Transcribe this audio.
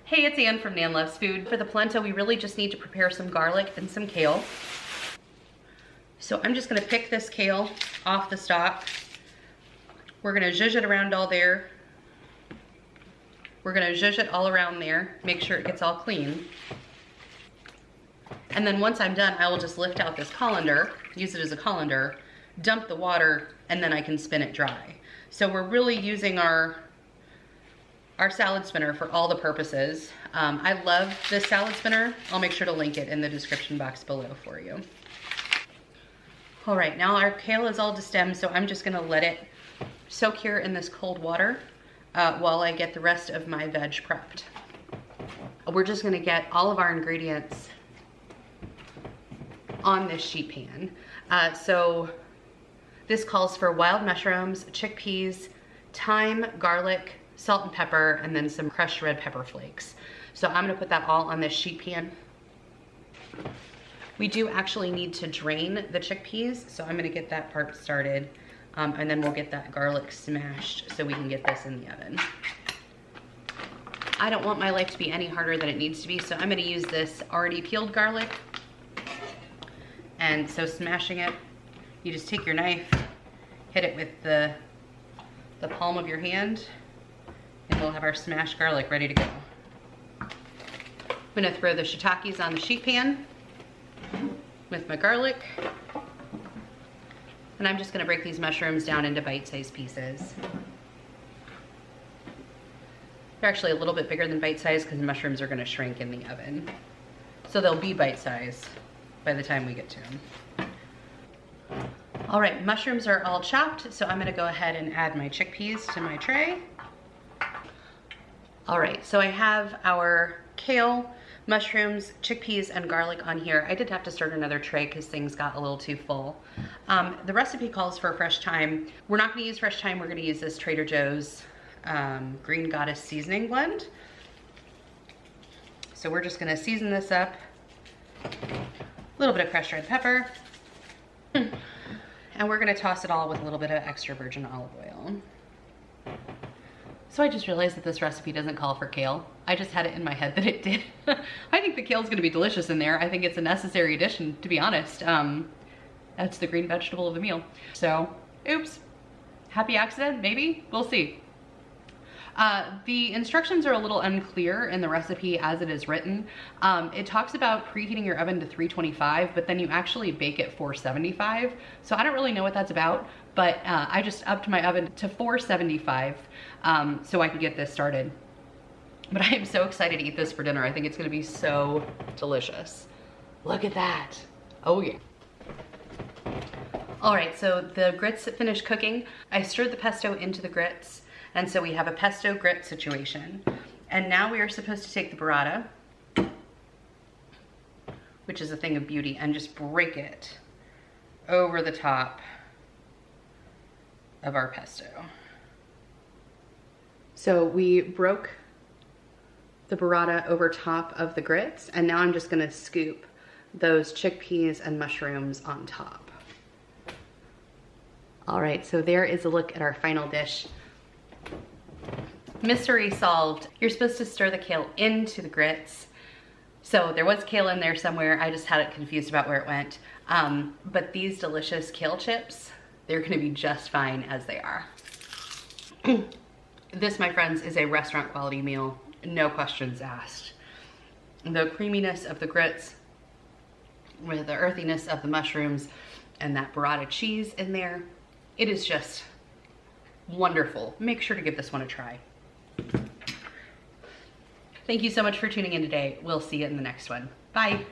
Hey, it's Ann from NanLovesFood. For the polenta, we really just need to prepare some garlic and some kale. So I'm just gonna pick this kale off the stalk. We're gonna zhuzh it around all there. We're gonna zhuzh it all around there, make sure it gets all clean. And then once I'm done, I will just lift out this colander, use it as a colander, dump the water, and then I can spin it dry. So we're really using our salad spinner for all the purposes. I love this salad spinner. I'll make sure to link it in the description box below for you. All right, now our kale is all destemmed, so I'm just gonna let it soak here in this cold water while I get the rest of my veg prepped. We're just gonna get all of our ingredients on this sheet pan. So this calls for wild mushrooms, chickpeas, thyme, garlic, salt and pepper, and then some crushed red pepper flakes. So I'm gonna put that all on this sheet pan. We do actually need to drain the chickpeas, so I'm gonna get that part started, and then we'll get that garlic smashed so we can get this in the oven. I don't want my life to be any harder than it needs to be, so I'm gonna use this already peeled garlic. And so smashing it, you just take your knife, hit it with the palm of your hand, and we'll have our smashed garlic ready to go. I'm gonna throw the shiitakes on the sheet pan with my garlic. And I'm just gonna break these mushrooms down into bite-sized pieces. They're actually a little bit bigger than bite-sized because the mushrooms are gonna shrink in the oven. So they'll be bite-sized by the time we get to them. All right, mushrooms are all chopped, so I'm gonna go ahead and add my chickpeas to my tray. All right, so I have our kale, mushrooms, chickpeas, and garlic on here. I did have to start another tray because things got a little too full. The recipe calls for fresh thyme. We're not gonna use fresh thyme, we're gonna use this Trader Joe's Green Goddess seasoning blend. So we're just gonna season this up. A little bit of crushed red pepper. And we're gonna toss it all with a little bit of extra virgin olive oil. So I just realized that this recipe doesn't call for kale. I just had it in my head that it did. I think the kale's gonna be delicious in there. I think it's a necessary addition, to be honest. That's the green vegetable of the meal. So, oops. Happy accident, maybe? We'll see. The instructions are a little unclear in the recipe as it is written. It talks about preheating your oven to 325, but then you actually bake at 475. So I don't really know what that's about, but I just upped my oven to 475 so I could get this started. But I am so excited to eat this for dinner. I think it's gonna be so delicious. Look at that. Oh yeah. All right, so the grits finished cooking. I stirred the pesto into the grits. And so we have a pesto grit situation. And now we are supposed to take the burrata, which is a thing of beauty, and just break it over the top of our pesto. So we broke the burrata over top of the grits, and now I'm just gonna scoop those chickpeas and mushrooms on top. All right, so there is a look at our final dish. Mystery solved. You're supposed to stir the kale into the grits. So there was kale in there somewhere. I just had it confused about where it went. But these delicious kale chips, they're gonna be just fine as they are. This, my friends, is a restaurant quality meal. No questions asked. The creaminess of the grits with the earthiness of the mushrooms and that burrata cheese in there, it is just wonderful. Make sure to give this one a try. Thank you so much for tuning in today. We'll see you in the next one. Bye.